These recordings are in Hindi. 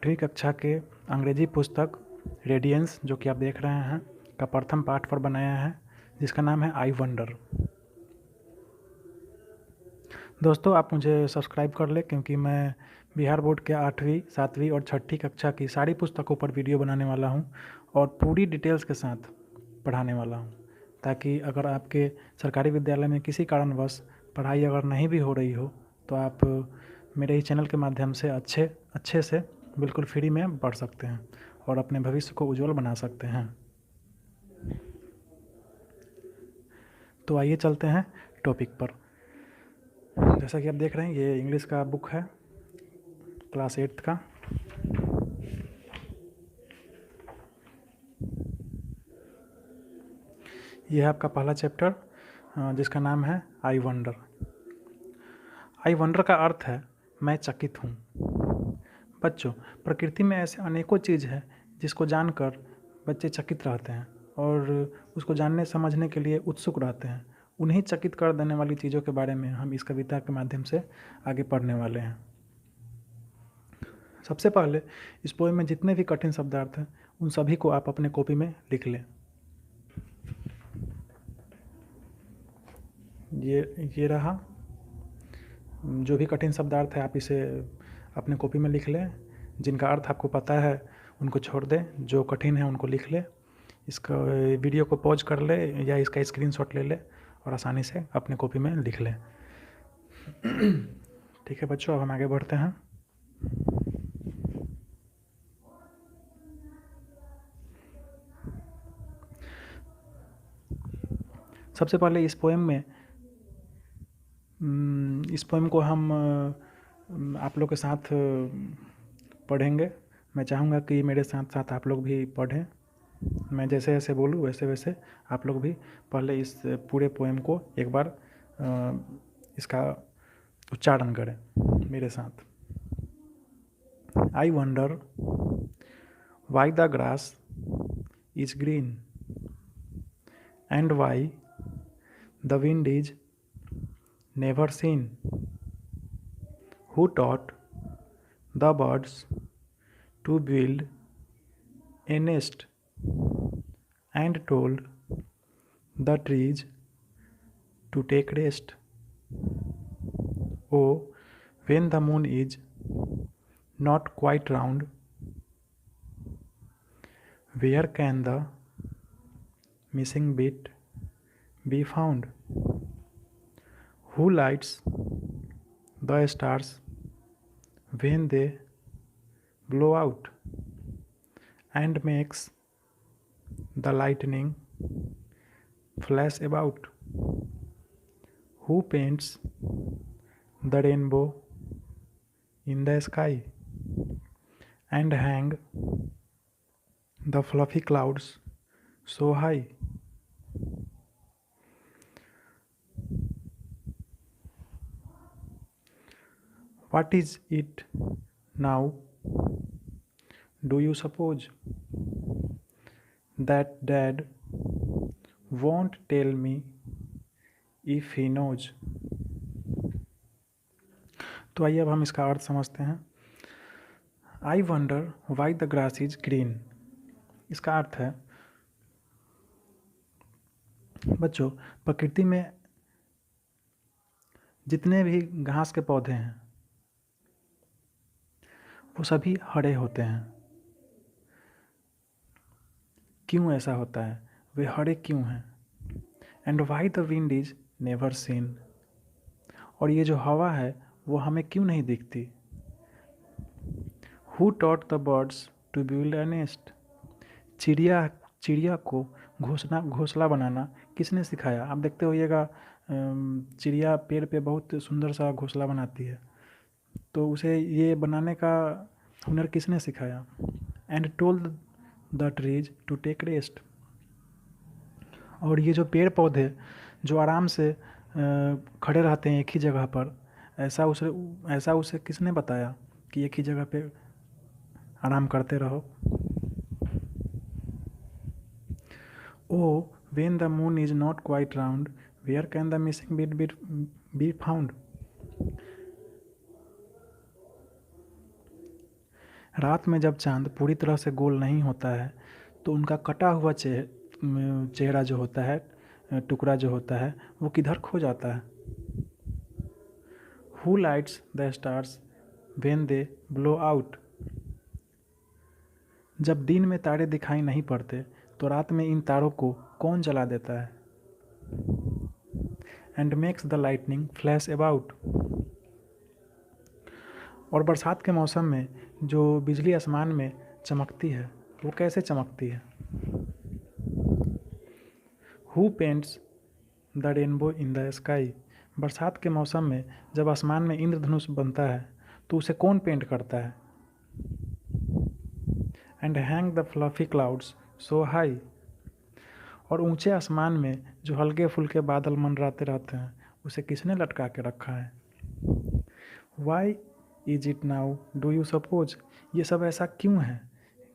8वीं कक्षा के अंग्रेजी पुस्तक रेडियंस जो कि आप देख रहे हैं का प्रथम पाठ पर बनाया है, जिसका नाम है आई वंडर। दोस्तों, आप मुझे सब्सक्राइब कर लें क्योंकि मैं बिहार बोर्ड के 8वीं 7वीं और 6ठी कक्षा की सारी पुस्तकों पर वीडियो बनाने वाला हूं और पूरी डिटेल्स के साथ पढ़ाने वाला हूं, ताकि अगर आपके सरकारी विद्यालय में किसी कारणवश पढ़ाई अगर नहीं भी हो रही हो तो आप मेरे ही चैनल के माध्यम से अच्छे से बिल्कुल फ्री में पढ़ सकते हैं और अपने भविष्य को उज्जवल बना सकते हैं। तो आइए चलते हैं टॉपिक पर। जैसा कि आप देख रहे हैं, ये इंग्लिश का बुक है क्लास 8th का। ये है आपका पहला चैप्टर, जिसका नाम है आई वंडर। आई वंडर का अर्थ है मैं चकित हूँ। बच्चों, प्रकृति में ऐसे अनेकों चीज़ है जिसको जानकर बच्चे चकित रहते हैं और उसको जानने समझने के लिए उत्सुक रहते हैं। उन्हें चकित कर देने वाली चीज़ों के बारे में हम इस कविता के माध्यम से आगे पढ़ने वाले हैं। सबसे पहले इस पोएम में जितने भी कठिन शब्दार्थ हैं उन सभी को आप अपने कॉपी में लिख लें। ये रहा, जो भी कठिन शब्दार्थ है आप इसे अपने कॉपी में लिख लें। जिनका अर्थ आपको पता है उनको छोड़ दें, जो कठिन है उनको लिख लें। इसका वीडियो को पॉज कर ले या इसका स्क्रीनशॉट ले ले और आसानी से अपने कॉपी में लिख लें। ठीक है बच्चों, अब हम आगे बढ़ते हैं। सबसे पहले इस पोएम को हम आप लोग के साथ पढ़ेंगे। मैं चाहूँगा कि मेरे साथ साथ आप लोग भी पढ़ें। मैं जैसे जैसे बोलूँ वैसे वैसे आप लोग भी पहले इस पूरे पोएम को एक बार इसका उच्चारण करें मेरे साथ। I wonder why the grass is green and why the wind is never seen. Who taught the birds to build a nest and told the trees to take rest? Oh, when the moon is not quite round, where can the missing bit be found? Who lights the stars when they blow out and makes the lightning flash about? Who paints the rainbow in the sky and hang the fluffy clouds so high? What is it now? Do you suppose that Dad won't tell me if he knows? तो आइए अब हम इसका अर्थ समझते हैं। I wonder why the grass is green। इसका अर्थ है बच्चों, प्रकृति में जितने भी घास के पौधे हैं वो सभी हरे होते हैं। क्यों ऐसा होता है, वे हरे क्यों हैं? And why the wind is never seen. और ये जो हवा है वो हमें क्यों नहीं दिखती? Who taught the birds to build a nest. चिड़िया को घोंसला बनाना किसने सिखाया? आप देखते होइएगा चिड़िया पेड़ पे बहुत सुंदर सा घोंसला बनाती है, तो उसे ये बनाने का हुनर किसने सिखाया? And told the trees to take rest. और ये जो पेड़ पौधे जो आराम से खड़े रहते हैं एक ही जगह पर, ऐसा उसे किसने बताया कि एक ही जगह पे आराम करते रहो? Oh when the moon is not quite round, where can the missing bit be found. रात में जब चाँद पूरी तरह से गोल नहीं होता है तो उनका कटा हुआ चेहरा जो होता है, टुकड़ा जो होता है, वो किधर खो जाता है? Who lights the stars when they blow out? जब दिन में तारे दिखाई नहीं पड़ते तो रात में इन तारों को कौन जला देता है? And makes the lightning flash about? और बरसात के मौसम में जो बिजली आसमान में चमकती है वो कैसे चमकती है? Who paints the rainbow in the sky? बरसात के मौसम में जब आसमान में इंद्रधनुष बनता है तो उसे कौन पेंट करता है? And hang the fluffy clouds so high? और ऊंचे आसमान में जो हल्के फुल्के बादल मंडराते रहते हैं उसे किसने लटका के रखा है? Why is it now do you suppose? ये सब ऐसा क्यों है?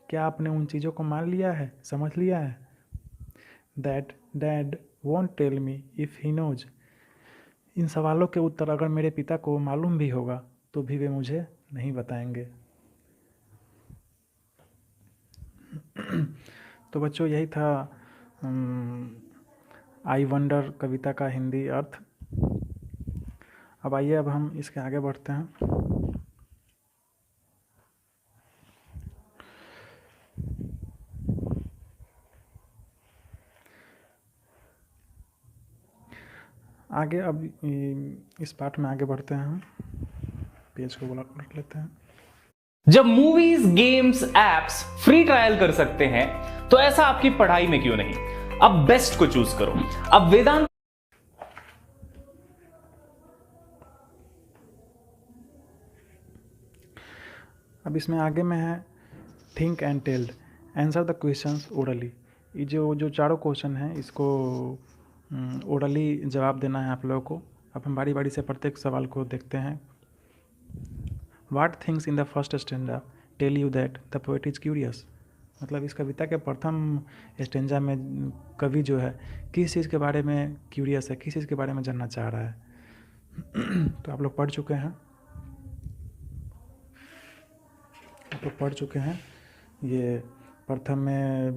क्या आपने उन चीज़ों को मान लिया है, समझ लिया है? That dad won't tell me if he knows? इन सवालों के उत्तर अगर मेरे पिता को मालूम भी होगा तो भी वे मुझे नहीं बताएंगे। तो बच्चों यही था आई वंडर कविता का हिंदी अर्थ। अब आइए अब हम इसके आगे बढ़ते हैं। आगे अब इस पार्ट में आगे बढ़ते हैं हम। पेज को ब्लॉक कर लेते हैं। जब movies, games, apps free trial कर सकते हैं तो ऐसा आपकी पढ़ाई में क्यों नहीं? अब बेस्ट को चूज करो। अब वेदांत अब इसमें आगे में है think and tailed, answer the questions orally. ये जो चारों क्वेश्चन हैं इसको ओरली जवाब देना है आप लोगों को। अब हम बारी बारी से प्रत्येक सवाल को देखते हैं। What things in the first stanza tell you that the poet is curious? मतलब इस कविता के प्रथम स्टेंजा में कवि जो है किस चीज़ के बारे में क्यूरियस है, किस चीज़ के बारे में जानना चाह रहा है। तो आप लोग पढ़ चुके हैं, ये प्रथम में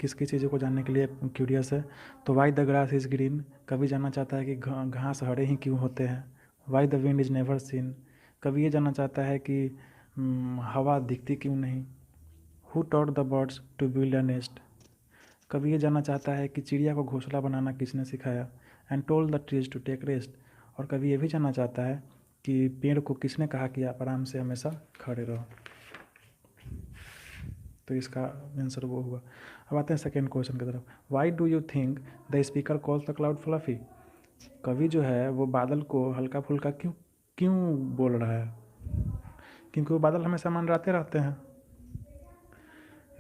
किस किस चीज़ों को जानने के लिए क्यूरियस है। तो why the grass is green, कभी जानना चाहता है कि घास हरे ही क्यों होते हैं। Why the wind is never seen, कभी ये जानना चाहता है कि हवा दिखती क्यों नहीं। Who taught the birds to build a nest, कभी ये जानना चाहता है कि चिड़िया को घोंसला बनाना किसने सिखाया। And told the trees to take rest, और कभी ये भी जानना चाहता है कि पेड़ को किसने कहा कि आप आराम से हमेशा खड़े रहो। तो इसका आंसर वो हुआ। अब आते हैं सेकेंड क्वेश्चन की तरफ। Why do you think the speaker calls the cloud fluffy, कवि जो है वो बादल को हल्का फुल्का क्यों क्यों बोल रहा है? क्योंकि वो बादल हमेशा मंडराते रहते हैं।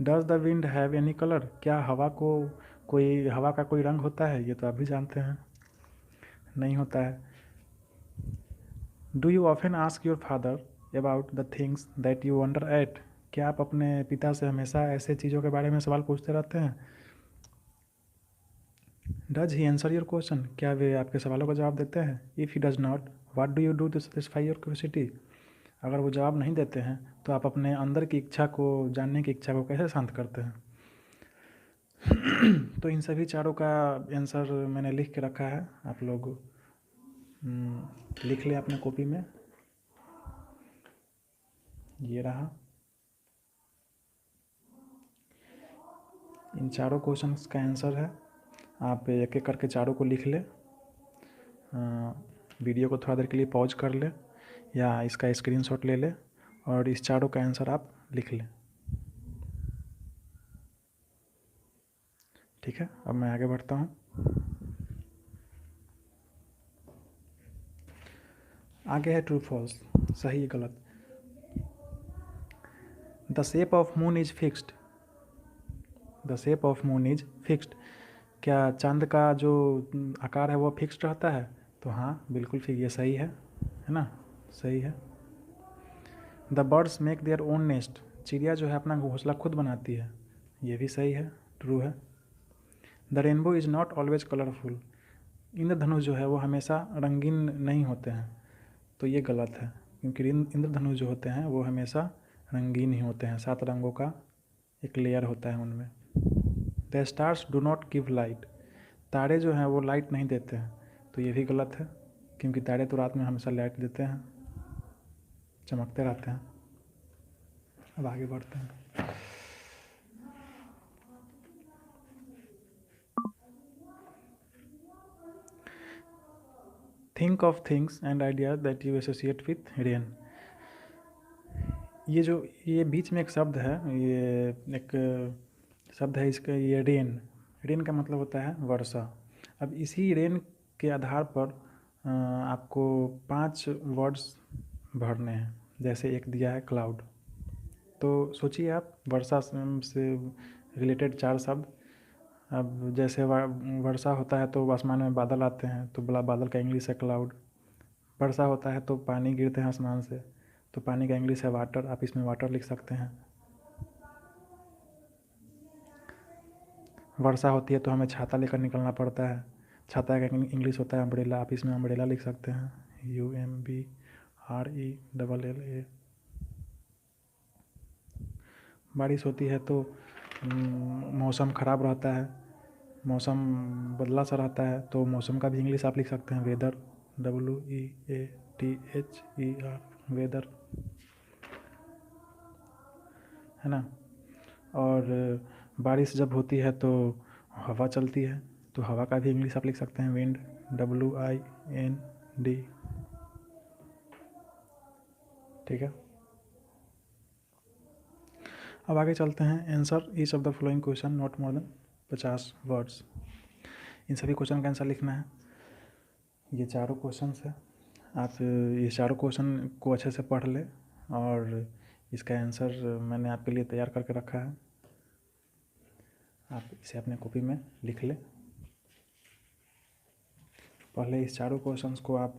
Does the wind have any colour, क्या हवा का कोई रंग होता है? ये तो आप भी जानते हैं नहीं होता है। Do you often ask your father about the things that you wonder at, क्या आप अपने पिता से हमेशा ऐसे चीज़ों के बारे में सवाल पूछते रहते हैं? Does he answer your question, क्या वे आपके सवालों का जवाब देते हैं? If he does not what do you do to satisfy your curiosity, अगर वो जवाब नहीं देते हैं तो आप अपने अंदर की इच्छा को, जानने की इच्छा को कैसे शांत करते हैं? तो इन सभी चारों का आंसर मैंने लिख के रखा है, आप लोग लिख लें अपने कॉपी में। ये रहा, इन चारों क्वेश्चंस का आंसर है। आप एक एक करके चारों को लिख लें। वीडियो को थोड़ा देर के लिए पॉज कर लें या इसका स्क्रीनशॉट ले लें और इस चारों का आंसर आप लिख लें। ठीक है, अब मैं आगे बढ़ता हूँ। आगे है ट्रू फॉल्स, सही या गलत। The shape of moon is fixed, the shape of moon is fixed, क्या चांद का जो आकार है वो फिक्स्ड रहता है? तो हाँ बिल्कुल ठीक, ये सही है ना, सही है। The birds make their own nest, चिड़िया जो है अपना घोंसला खुद बनाती है, ये भी सही है, ट्रू है। The rainbow is not always colourful, इंद्रधनुष जो है वो हमेशा रंगीन नहीं होते हैं, तो ये गलत है, क्योंकि इंद्रधनुष जो होते हैं वो हमेशा रंगीन ही होते हैं, 7 रंगों का एक लेयर होता है उनमें। The stars do not give light, तारे जो हैं वो लाइट नहीं देते हैं, तो ये भी गलत है, क्योंकि तारे तो रात में हमेशा लाइट देते हैं, चमकते रहते हैं। अब आगे बढ़ते हैं। Think of things and ideas that you associate with rain. ये बीच में एक शब्द है, ये एक शब्द है इसका, ये रेन। रेन का मतलब होता है वर्षा। अब इसी रेन के आधार पर आपको 5 वर्ड्स भरने हैं। जैसे एक दिया है क्लाउड, तो सोचिए आप वर्षा से रिलेटेड 4 शब्द। अब जैसे वर्षा होता है तो आसमान में बादल आते हैं, तो बादल का इंग्लिश है क्लाउड। वर्षा होता है तो पानी गिरते हैं आसमान से, तो पानी का इंग्लिश है वाटर, आप इसमें वाटर लिख सकते हैं। वर्षा होती है तो हमें छाता लेकर निकलना पड़ता है, छाता का इंग्लिश होता है अम्ब्रेला, आप इसमें अम्ब्रेला लिख सकते हैं, UMBRELLA। बारिश होती है तो मौसम ख़राब रहता है, मौसम बदला सा रहता है, तो मौसम का भी इंग्लिश आप लिख सकते हैं वेदर, WEATHER, वेदर, है ना। और बारिश जब होती है तो हवा चलती है, तो हवा का भी इंग्लिश आप लिख सकते हैं विंड, WIND। ठीक है, अब आगे चलते हैं। Answer each of the following question not more than 50 words. इन सभी क्वेश्चन का आंसर लिखना है। ये चारों क्वेश्चन है, आप ये चारों क्वेश्चन को अच्छे से पढ़ लें, और इसका आंसर मैंने आपके लिए तैयार करके रखा है, आप इसे अपने कॉपी में लिख लें। पहले इस चारों क्वेश्चंस को आप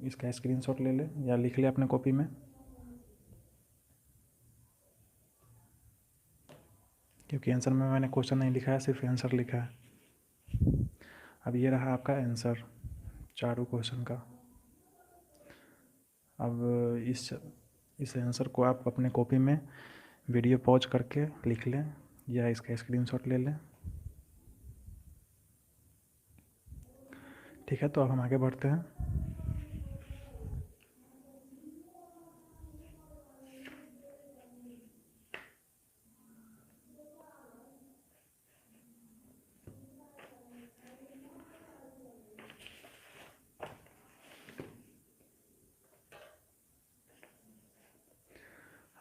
इसका स्क्रीनशॉट ले लें या लिख लें अपने कॉपी में, क्योंकि आंसर में मैंने क्वेश्चन नहीं लिखा है, सिर्फ आंसर लिखा है। अब ये रहा आपका आंसर चारों क्वेश्चन का। अब इस आंसर को आप अपने कॉपी में वीडियो पॉज करके लिख लें या इसका स्क्रीनशॉट ले लें। ठीक है, तो अब हम आगे बढ़ते हैं।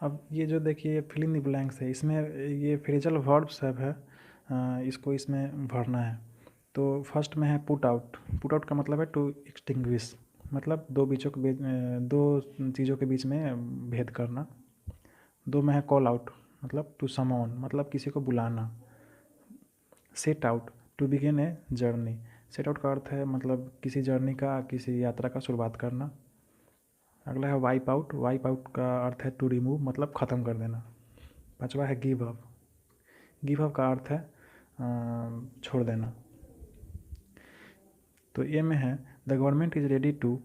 अब ये जो देखिए फिल इन द ब्लैंक्स है, इसमें ये फ्रेजल वर्ब सब है, इसको इसमें भरना है। तो फर्स्ट में है पुट आउट। पुट आउट का मतलब है टू एक्सटिंग्विश, मतलब दो चीज़ों के बीच में भेद करना। 2 में है कॉल आउट, मतलब टू समवन, मतलब किसी को बुलाना। Set out, to begin a journey. Set out का अर्थ है मतलब किसी जर्नी का, किसी यात्रा का शुरुआत करना। अगला है वाइप आउट। वाइप आउट का अर्थ है टू रिमूव, मतलब ख़त्म कर देना। 5वां है गिव अप। गिव अप का अर्थ है छोड़ देना। तो ए में है the government is ready to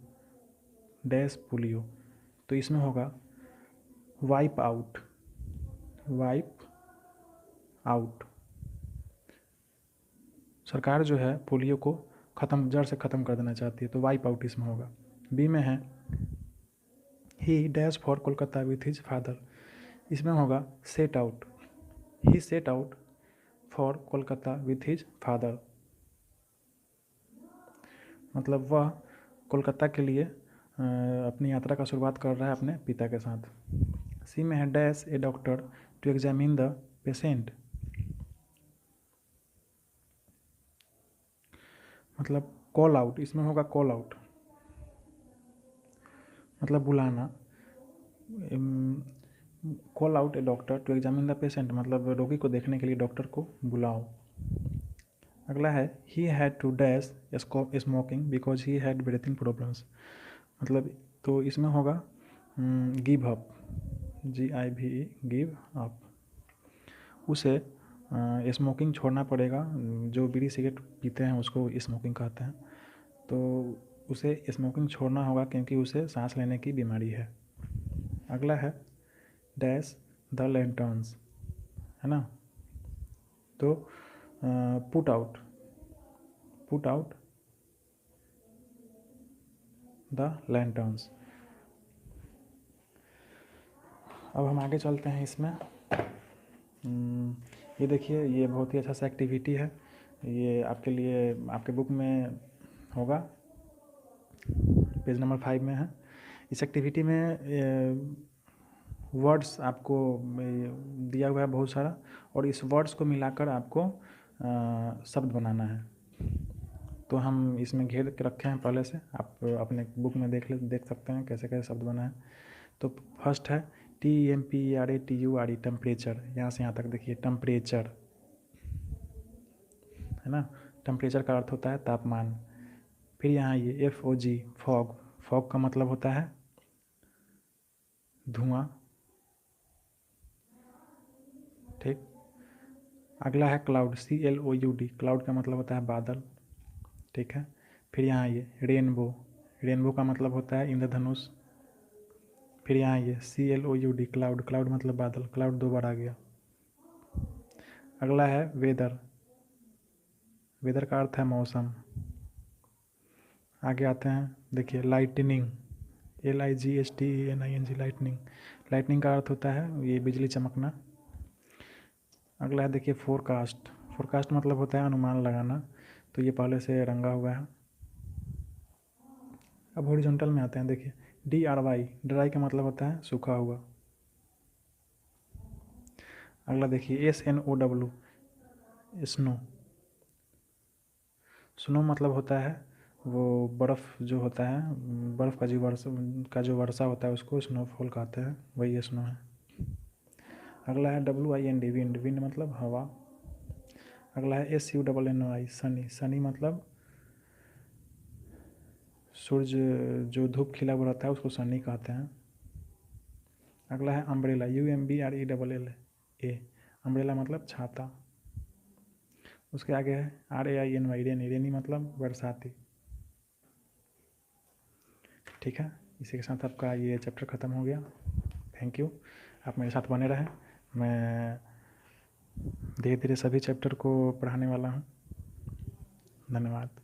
dash polio, तो इसमें होगा वाइप आउट। वाइप आउट, सरकार जो है पोलियो को जड़ से ख़त्म कर देना चाहती है, तो वाइप आउट इसमें होगा। बी में है ही dash for Kolkata with his father, इसमें होगा set out. He set out for Kolkata with his father, मतलब वह कोलकाता के लिए अपनी यात्रा का शुरुआत कर रहा है अपने पिता के साथ। सी में है dash a doctor to examine the patient, मतलब कॉल आउट, इसमें होगा कॉल आउट, मतलब बुलाना। Call out a doctor to examine the patient, मतलब रोगी को देखने के लिए डॉक्टर को बुलाओ। अगला है he had to dash smoking because he had breathing problems, मतलब तो इसमें होगा give up, GIVE, give up. उसे स्मोकिंग छोड़ना पड़ेगा, जो बीड़ी सिगरेट पीते हैं उसको स्मोकिंग कहते हैं, तो उसे स्मोकिंग छोड़ना होगा क्योंकि उसे सांस लेने की बीमारी है। अगला है डैश द लैंटर्न्स, है ना। तो पुट आउट द लैंटर्न्स। अब हम आगे चलते हैं इसमें। ये देखिए, ये बहुत ही अच्छा सा एक्टिविटी है, ये आपके लिए आपके बुक में होगा, पेज नंबर 5 में है। इस एक्टिविटी में वर्ड्स आपको दिया हुआ है बहुत सारा, और इस वर्ड्स को मिलाकर आपको शब्द बनाना है। तो हम इसमें घेर के रखे हैं पहले से, आप अपने बुक में देख सकते हैं कैसे कैसे शब्द बना है। तो फर्स्ट है TEMPERATURE, टेम्परेचर। यहाँ से यहाँ तक देखिए, टेम्परेचर, है ना। टेम्परेचर का अर्थ होता है तापमान। फिर यहाँ ये FOG, फॉग। फॉग का मतलब होता है धुआं, ठीक। अगला है क्लाउड, CLOUD, क्लाउड का मतलब होता है बादल, ठीक है। फिर यहाँ ये रेनबो, रेनबो का मतलब होता है इंद्रधनुष। फिर यहाँ ये CLOUD, क्लाउड, क्लाउड मतलब बादल, क्लाउड 2 बार आ गया। अगला है वेदर, वेदर का अर्थ है मौसम। आगे आते हैं, देखिए लाइटनिंग, LIGHTNING, लाइटनिंग। लाइटनिंग का अर्थ होता है ये बिजली चमकना। अगला है देखिए फोरकास्ट, फोरकास्ट मतलब होता है अनुमान लगाना, तो ये पहले से रंगा हुआ है। अब हॉरिजॉन्टल में आते हैं, देखिए DRY, ड्राई का मतलब होता है सूखा हुआ। अगला देखिए SNOW, स्नो। स्नो मतलब होता है वो बर्फ़ जो होता है, बर्फ़ का जो वर्षा होता है उसको स्नोफॉल कहते हैं, वही स्नो है। अगला है WIND, विंड, विंड मतलब हवा। अगला है SUNNY, सनी, सनी मतलब सूर्य जो धूप खिला हुआ रहता है उसको सनी कहते हैं। अगला है अम्ब्रेला, UMBRELLA, अम्ब्रेला मतलब छाता। उसके आगे है RAINY, रेनी, रेनी मतलब बरसाती, ठीक है। इसी के साथ आपका ये चैप्टर ख़त्म हो गया। थैंक यू, आप मेरे साथ बने रहें। मैं धीरे धीरे सभी चैप्टर को पढ़ाने वाला हूँ। धन्यवाद।